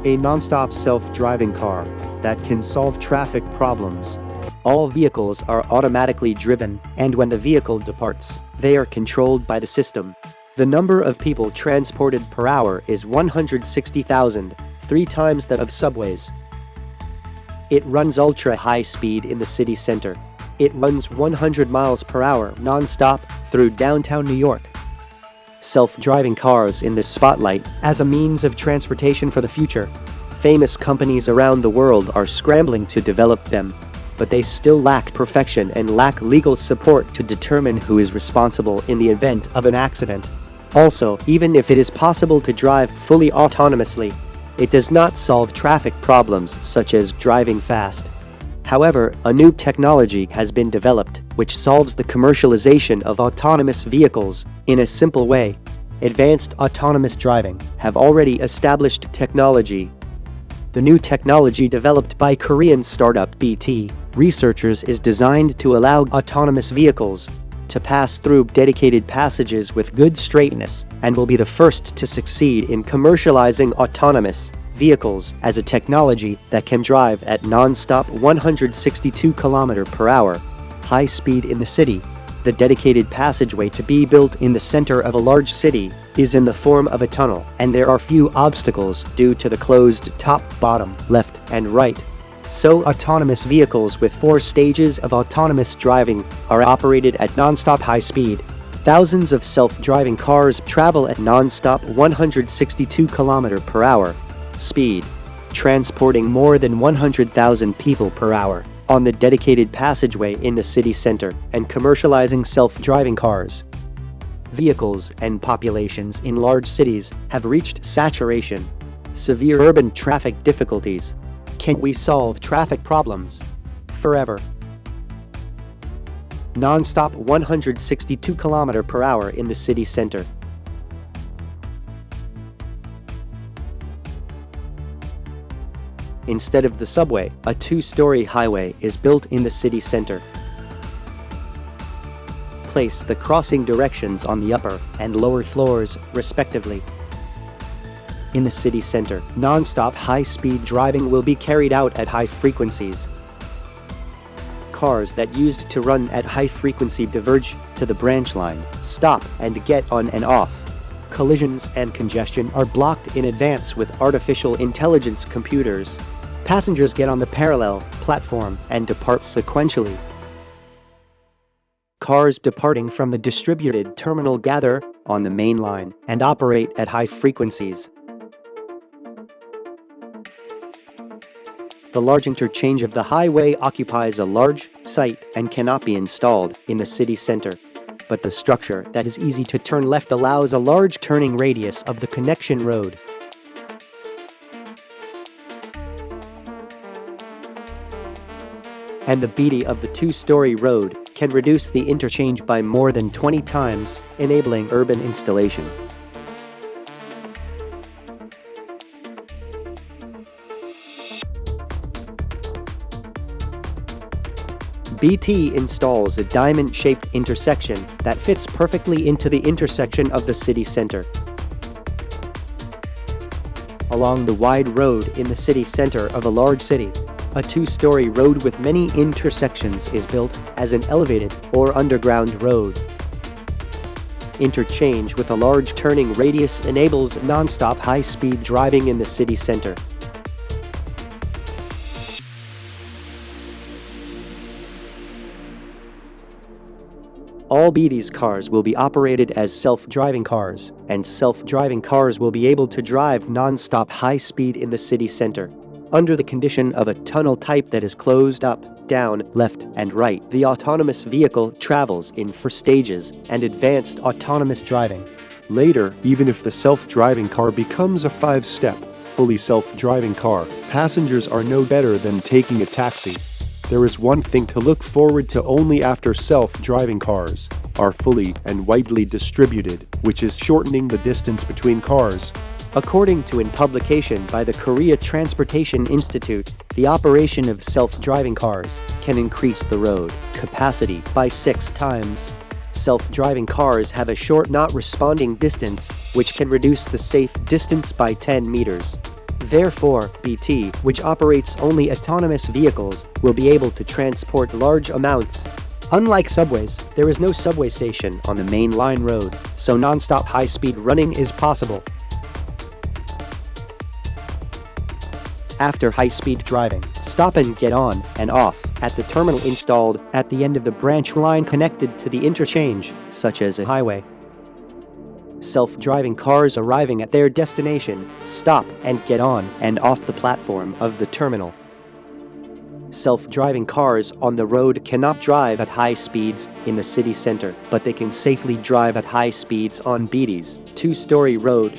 A nonstop self-driving car that can solve traffic problems. All vehicles are automatically driven, and when the vehicle departs, they are controlled by the system. The number of people transported per hour is 160,000, 3 times that of subways. It runs ultra-high speed in the city center. It runs 100 miles per hour non-stop through downtown New York. Self-driving cars in the spotlight as a means of transportation for the future. Famous companies around the world are scrambling to develop them, but they still lack perfection and lack legal support to determine who is responsible in the event of an accident. Also, even if it is possible to drive fully autonomously, it does not solve traffic problems such as driving fast. However, a new technology has been developed which solves the commercialization of autonomous vehicles in a simple way. Advanced autonomous driving have already established technology. The new technology developed by Korean startup BTE8 researchers is designed to allow autonomous vehicles to pass through dedicated passages with good straightness and will be the first to succeed in commercializing autonomous vehicles as a technology that can drive at non-stop 162 km per hour, high speed in the city. The dedicated passageway to be built in the center of a large city is in the form of a tunnel, and there are few obstacles due to the closed top, bottom, left, and right. So autonomous vehicles with 4 stages of autonomous driving are operated at non-stop high speed. Thousands of self-driving cars travel at non-stop 162 km per hour speed, transporting more than 100,000 people per hour on the dedicated passageway in the city center and commercializing self-driving cars. Vehicles and populations in large cities have reached saturation. Severe urban traffic difficulties. Can we solve traffic problems forever? Non-stop 162 km per hour in the city center. Instead of the subway, a 2-story highway is built in the city center. Place the crossing directions on the upper and lower floors, respectively. In the city center, non-stop high-speed driving will be carried out at high frequencies. Cars that used to run at high frequency diverge to the branch line, stop, and get on and off. Collisions and congestion are blocked in advance with artificial intelligence computers. Passengers get on the parallel platform and depart sequentially. Cars departing from the distributed terminal gather on the main line and operate at high frequencies. The large interchange of the highway occupies a large site and cannot be installed in the city center. But the structure that is easy to turn left allows a large turning radius of the connection road. And the BTE of the 2-story road can reduce the interchange by more than 20 times, enabling urban installation. BTE installs a diamond-shaped intersection that fits perfectly into the intersection of the city center. Along the wide road in the city center of a large city, a 2-story road with many intersections is built as an elevated or underground road. Interchange with a large turning radius enables non-stop high-speed driving in the city center. All BTE's cars will be operated as self-driving cars, and self-driving cars will be able to drive non-stop high speed in the city center. Under the condition of a tunnel type that is closed up, down, left, and right, the autonomous vehicle travels in 4 stages and advanced autonomous driving. Later, even if the self-driving car becomes a 5-step, fully self-driving car, passengers are no better than taking a taxi. There is one thing to look forward to only after self-driving cars are fully and widely distributed, which is shortening the distance between cars. According to a publication by the Korea Transportation Institute, the operation of self-driving cars can increase the road capacity by 6 times. Self-driving cars have a short not responding distance, which can reduce the safe distance by 10 meters. Therefore, BT, which operates only autonomous vehicles, will be able to transport large amounts. Unlike subways, there is no subway station on the main line road, so non-stop high-speed running is possible. After high-speed driving, stop and get on and off at the terminal installed at the end of the branch line connected to the interchange, such as a highway. Self-driving cars arriving at their destination stop and get on and off the platform of the terminal. Self-driving cars on the road cannot drive at high speeds in the city center, but they can safely drive at high speeds on BTE's two-story road.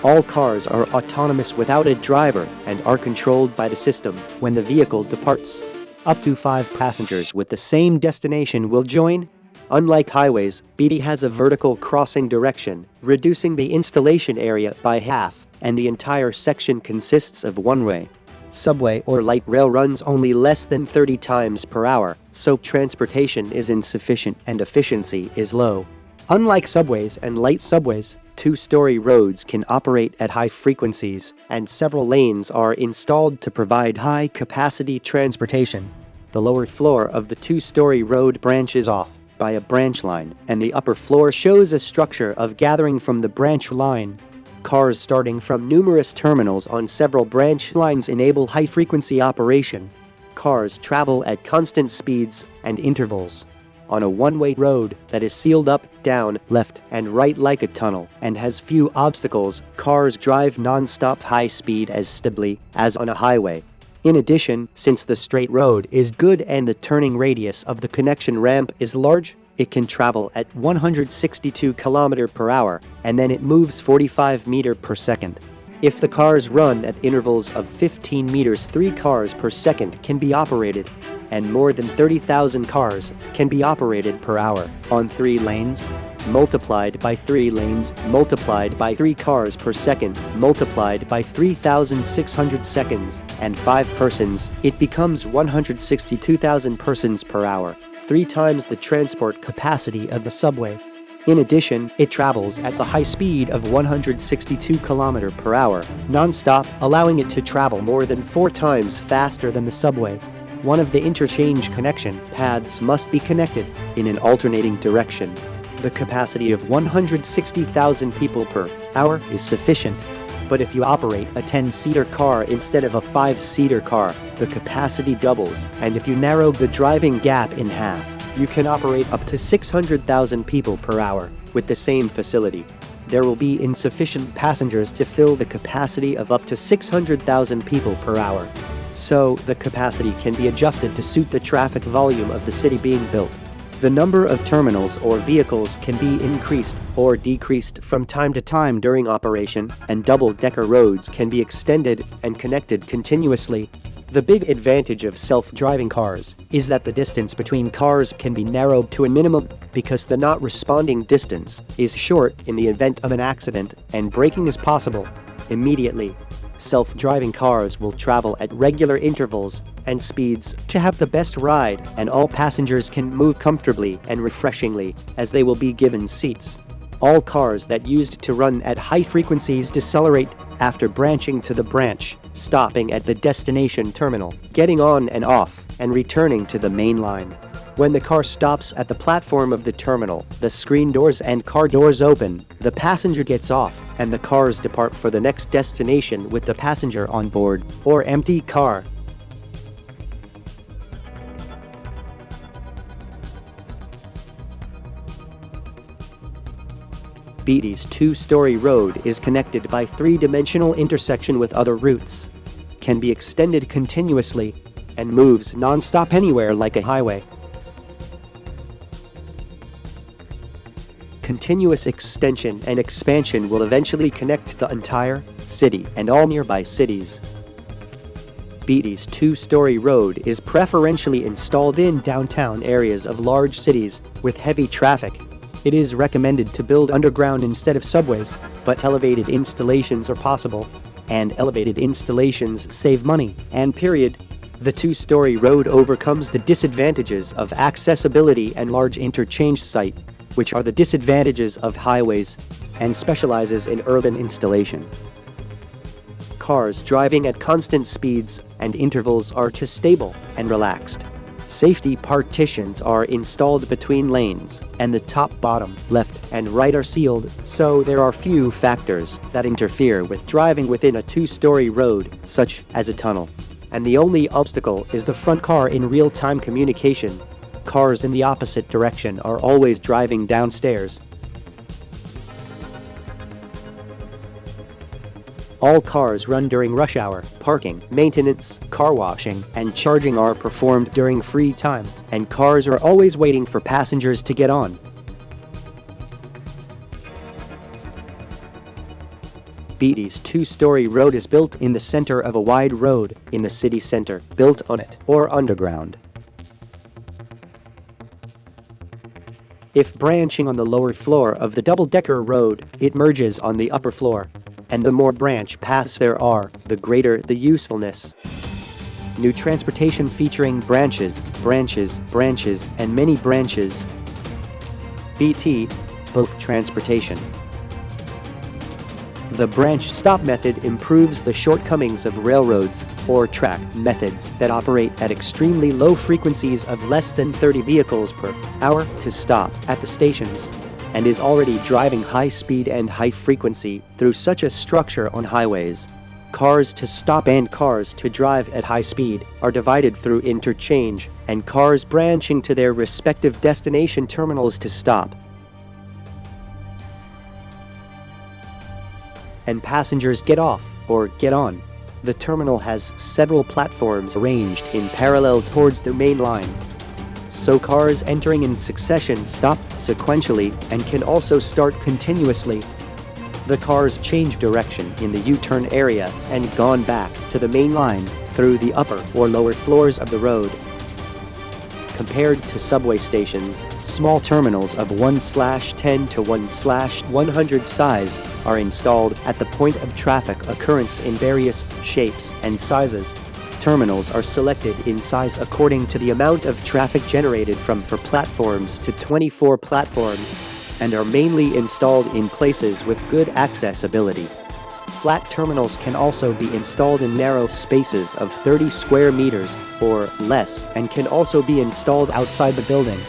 All cars are autonomous without a driver and are controlled by the system when the vehicle departs. Up to 5 passengers with the same destination will join. Unlike highways, BTE has a vertical crossing direction, reducing the installation area by half, and the entire section consists of one-way. Subway or light rail runs only less than 30 times per hour, so transportation is insufficient and efficiency is low. Unlike subways and light subways, two-story roads can operate at high frequencies, and several lanes are installed to provide high-capacity transportation. The lower floor of the two-story road branches off by a branch line, and the upper floor shows a structure of gathering from the branch line. Cars starting from numerous terminals on several branch lines enable high-frequency operation. Cars travel at constant speeds and intervals. On a one-way road that is sealed up, down, left, and right like a tunnel, and has few obstacles, cars drive non-stop high speed as stably as on a highway. In addition, since the straight road is good and the turning radius of the connection ramp is large, it can travel at 162 km per hour, and then it moves 45 meters per second. If the cars run at intervals of 15 meters, 3 cars per second can be operated, and more than 30,000 cars can be operated per hour on 3 lanes, multiplied by 3 lanes, multiplied by 3 cars per second, multiplied by 3,600 seconds, and 5 persons, it becomes 162,000 persons per hour, 3 times the transport capacity of the subway. In addition, it travels at the high speed of 162 km per hour, non-stop, allowing it to travel more than 4 times faster than the subway. One of the interchange connection paths must be connected in an alternating direction. The capacity of 160,000 people per hour is sufficient. But if you operate a 10-seater car instead of a 5-seater car, the capacity doubles, and if you narrow the driving gap in half, you can operate up to 600,000 people per hour with the same facility. There will be insufficient passengers to fill the capacity of up to 600,000 people per hour. So, the capacity can be adjusted to suit the traffic volume of the city being built. The number of terminals or vehicles can be increased or decreased from time to time during operation, and double-decker roads can be extended and connected continuously. The big advantage of self-driving cars is that the distance between cars can be narrowed to a minimum because the not responding distance is short in the event of an accident, and braking is possible immediately. Self-driving cars will travel at regular intervals and speeds to have the best ride, and all passengers can move comfortably and refreshingly as they will be given seats. All cars that used to run at high frequencies decelerate after branching to the branch, stopping at the destination terminal, getting on and off, and returning to the main line. When the car stops at the platform of the terminal, the screen doors and car doors open, the passenger gets off, and the cars depart for the next destination with the passenger on board, or empty car. BTE's two-story road is connected by 3-dimensional intersection with other routes, can be extended continuously, and moves non-stop anywhere like a highway. Continuous extension and expansion will eventually connect the entire city and all nearby cities. BTE's two-story road is preferentially installed in downtown areas of large cities with heavy traffic. It is recommended to build underground instead of subways, but elevated installations are possible, and elevated installations save money, and period. The two-story road overcomes the disadvantages of accessibility and large interchange site, which are the disadvantages of highways, and specializes in urban installation. cars driving at constant speeds, and intervals are too stable and relaxed. Safety partitions are installed between lanes, and the top, bottom, left, and right are sealed, so there are few factors that interfere with driving within a two-story road, such as a tunnel. And the only obstacle is the front car in real-time communication. Cars in the opposite direction are always driving downstairs. All cars run during rush hour. Parking, maintenance, car washing, and charging are performed during free time, and cars are always waiting for passengers to get on. BTE's two-story road is built in the center of a wide road in the city center, built on it, or underground. If branching on the lower floor of the double-decker road, it merges on the upper floor. And the more branch paths there are, the greater the usefulness. New transportation featuring branches, and many branches. BT, bulk transportation. The branch stop method improves the shortcomings of railroads or track methods that operate at extremely low frequencies of less than 30 vehicles per hour to stop at the stations, and is already driving high speed and high frequency through such a structure on highways. Cars to stop and cars to drive at high speed are divided through interchange, and cars branching to their respective destination terminals to stop. And passengers get off or get on. The terminal has several platforms arranged in parallel towards the main line. So cars entering in succession stop sequentially and can also start continuously. The cars change direction in the U-turn area and gone back to the main line through the upper or lower floors of the road. Compared to subway stations, small terminals of 1/10 to 1/100 size are installed at the point of traffic occurrence in various shapes and sizes. Terminals are selected in size according to the amount of traffic generated from 4 platforms to 24 platforms, and are mainly installed in places with good accessibility. Flat terminals can also be installed in narrow spaces of 30 square meters or less and can also be installed outside the building.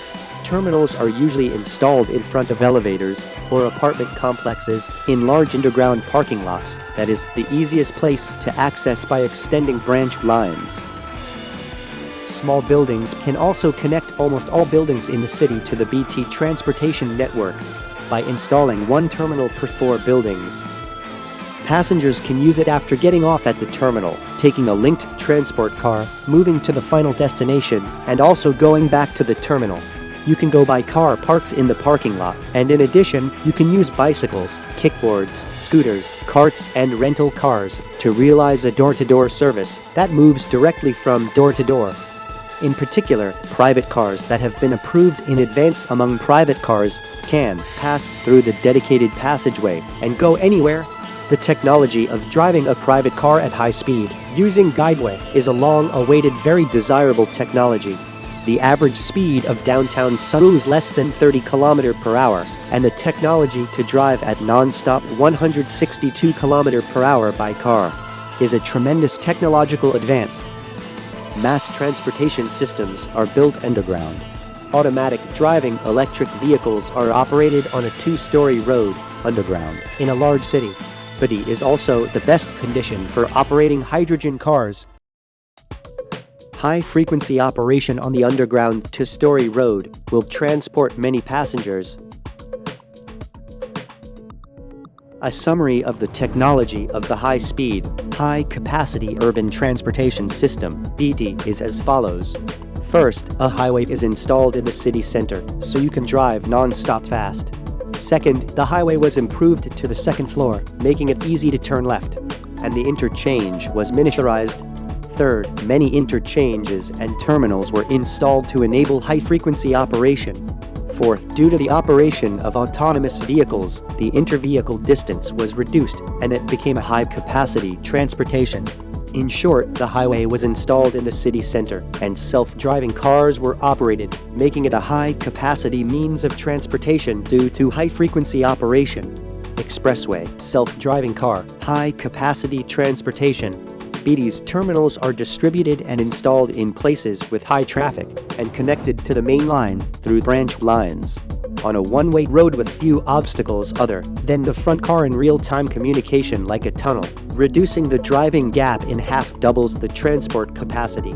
Terminals are usually installed in front of elevators or apartment complexes in large underground parking lots. That is the easiest place to access by extending branch lines. Small buildings can also connect almost all buildings in the city to the BT transportation network by installing one terminal per 4 buildings. Passengers can use it after getting off at the terminal, taking a linked transport car, moving to the final destination, and also going back to the terminal. You can go by car parked in the parking lot, and in addition, you can use bicycles, kickboards, scooters, carts, and rental cars to realize a door-to-door service that moves directly from door to door. In particular, private cars that have been approved in advance among private cars can pass through the dedicated passageway and go anywhere. The technology of driving a private car at high speed using guideway is a long-awaited, very desirable technology. The average speed of downtown Seoul is less than 30 km per hour, and the technology to drive at Nonstop 162 km per hour by car is a tremendous technological advance. Mass transportation systems are built underground. Automatic driving electric vehicles are operated on a 2-story road underground in a large city. BTE is also the best condition for operating hydrogen cars. High-frequency operation on the underground 2-story road will transport many passengers. A summary of the technology of the high-speed, high-capacity urban transportation system, BTE, is as follows. First, a highway is installed in the city center, so you can drive non-stop fast. Second, the highway was improved to the second floor, making it easy to turn left, and the interchange was miniaturized. Third, many interchanges and terminals were installed to enable high-frequency operation. Fourth, due to the operation of autonomous vehicles, the inter-vehicle distance was reduced and it became a high-capacity transportation. In short, the highway was installed in the city center, and self-driving cars were operated, making it a high-capacity means of transportation due to high-frequency operation. expressway, self-driving car, high-capacity transportation. BT's terminals are distributed and installed in places with high traffic and connected to the main line through branch lines. On a one-way road with few obstacles other than the front car in real-time communication like a tunnel, reducing the driving gap in half doubles the transport capacity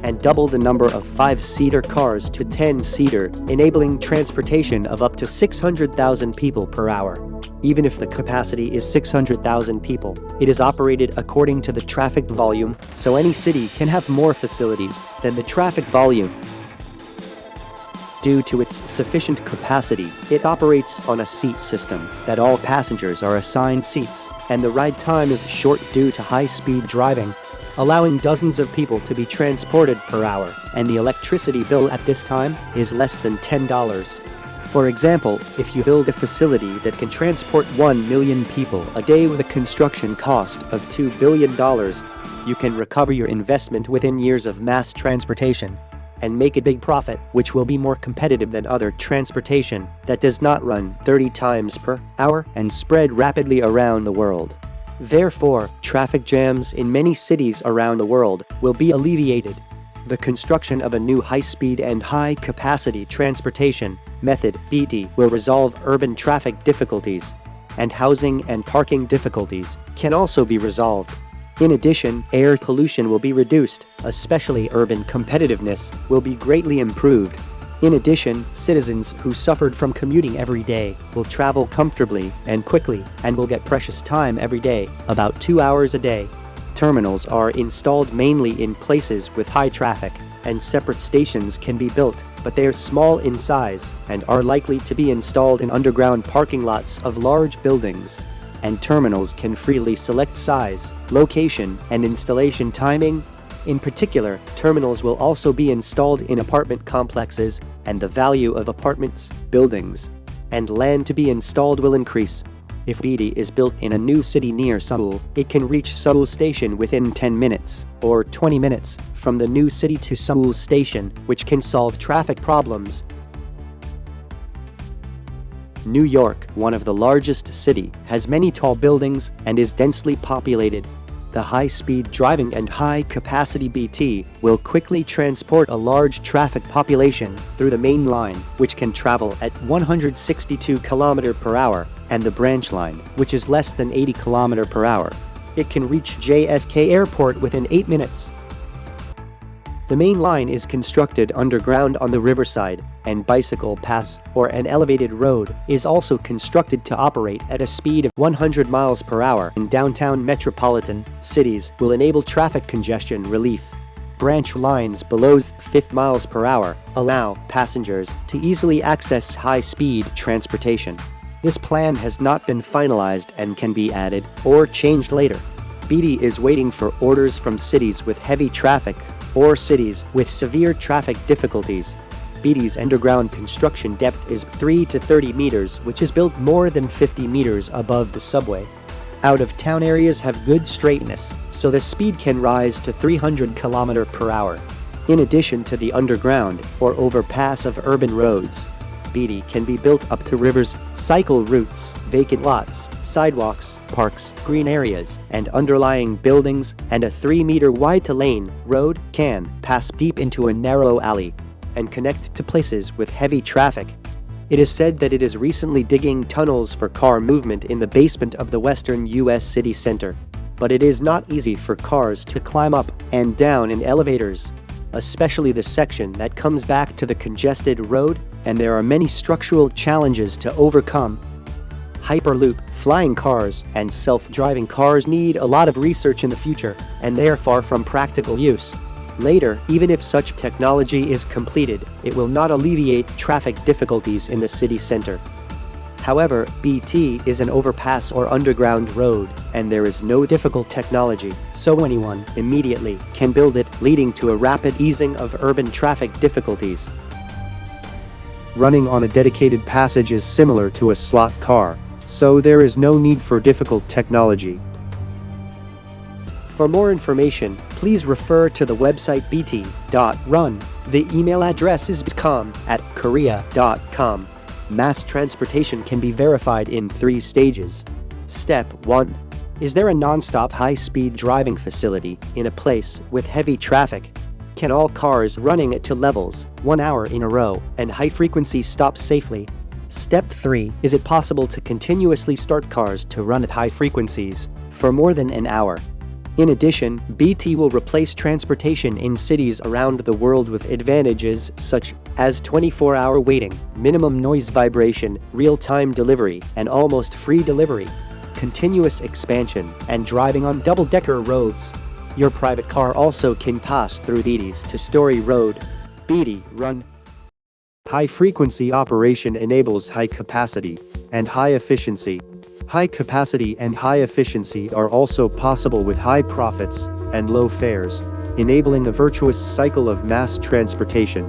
and double the number of 5-seater cars to 10-seater, enabling transportation of up to 600,000 people per hour. Even if the capacity is 600,000 people, it is operated according to the traffic volume, so any city can have more facilities than the traffic volume. Due to its sufficient capacity, it operates on a seat system that all passengers are assigned seats, and the ride time is short due to high-speed driving, allowing dozens of people to be transported per hour, and the electricity bill at this time is less than $10. For example, if you build a facility that can transport 1 million people a day with a construction cost of $2 billion, you can recover your investment within years of mass transportation and make a big profit, which will be more competitive than other transportation that does not run 30 times per hour and spread rapidly around the world. Therefore, traffic jams in many cities around the world will be alleviated. The construction of a new high-speed and high-capacity transportation method, BT, will resolve urban traffic difficulties, and housing and parking difficulties can also be resolved. In addition, air pollution will be reduced, especially urban competitiveness will be greatly improved. In addition, citizens who suffered from commuting every day will travel comfortably and quickly and will get precious time every day, about 2 hours a day. Terminals are installed mainly in places with high traffic, and separate stations can be built, but they are small in size and are likely to be installed in underground parking lots of large buildings. And terminals can freely select size, location, and installation timing. In particular, terminals will also be installed in apartment complexes, and the value of apartments, buildings, and land to be installed will increase. If BT is built in a new city near Seoul, it can reach Seoul Station within 10 minutes, or 20 minutes, from the new city to Seoul Station, which can solve traffic problems. New York, one of the largest cities, has many tall buildings and is densely populated. The high-speed driving and high-capacity BT will quickly transport a large traffic population through the main line, which can travel at 162 km per hour, and the branch line, which is less than 80 km per hour. It can reach JFK Airport within 8 minutes. The main line is constructed underground on the riverside, and bicycle paths, or an elevated road, is also constructed to operate at a speed of 100 miles per hour in downtown metropolitan cities will enable traffic congestion relief. Branch lines below 50 miles per hour allow passengers to easily access high-speed transportation. This plan has not been finalized and can be added or changed later. BT is waiting for orders from cities with heavy traffic or cities with severe traffic difficulties. BT's underground construction depth is 3 to 30 meters, which is built more than 50 meters above the subway. Out-of-town areas have good straightness, so the speed can rise to 300 km per hour. In addition to the underground or overpass of urban roads, BT can be built up to rivers, cycle routes, vacant lots, sidewalks, parks, green areas, and underlying buildings, and a 3-meter wide lane road can pass deep into a narrow alley and connect to places with heavy traffic. It is said that it is recently digging tunnels for car movement in the basement of the western U.S. city center, but it is not easy for cars to climb up and down in elevators, especially the section that comes back to the congested road, and there are many structural challenges to overcome. Hyperloop, flying cars, and self-driving cars need a lot of research in the future, and they are far from practical use. Later, even if such technology is completed, it will not alleviate traffic difficulties in the city center. However, BT is an overpass or underground road, and there is no difficult technology, so anyone immediately can build it, leading to a rapid easing of urban traffic difficulties. Running on a dedicated passage is similar to a slot car, so there is no need for difficult technology. For more information, please refer to the website bt.run. The email address is com@korea.com. Mass transportation can be verified in 3 stages. Step 1. Is there a non-stop high-speed driving facility in a place with heavy traffic? Can all cars running at 2 levels, 1 hour in a row, and high frequency stop safely? Step 3. Is it possible to continuously start cars to run at high frequencies for more than an hour? In addition, BT will replace transportation in cities around the world with advantages such as 24-hour waiting, minimum noise vibration, real-time delivery, and almost free delivery, continuous expansion, and driving on double-decker roads. Your private car also can pass through BT's two-story road. BT Run. High-frequency operation enables high capacity and high efficiency. High capacity and high efficiency are also possible with high profits and low fares, enabling a virtuous cycle of mass transportation.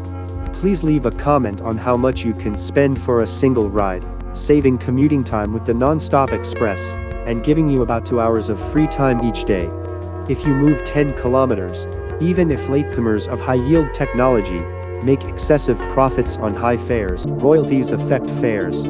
Please leave a comment on how much you can spend for a single ride, saving commuting time with the Nonstop Express, and giving you about 2 hours of free time each day. If you move 10 kilometers, even if latecomers of high-yield technology make excessive profits on high fares, royalties affect fares.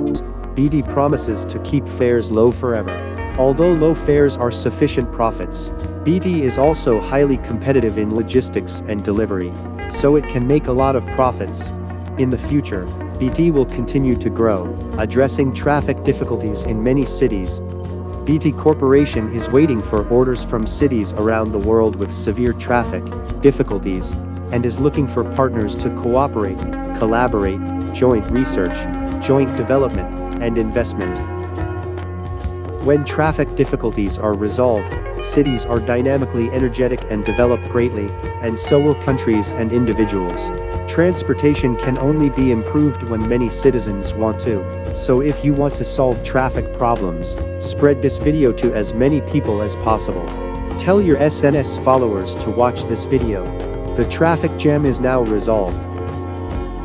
BT promises to keep fares low forever. Although low fares are sufficient profits, BT is also highly competitive in logistics and delivery, so it can make a lot of profits. In the future, BT will continue to grow, addressing traffic difficulties in many cities. BT Corporation is waiting for orders from cities around the world with severe traffic difficulties, and is looking for partners to cooperate, collaborate, joint research, joint development, and investment. When traffic difficulties are resolved, cities are dynamically energetic and develop greatly, and so will countries and individuals. Transportation can only be improved when many citizens want to. So if you want to solve traffic problems, spread this video to as many people as possible. Tell your SNS followers to watch this video. The traffic jam is now resolved.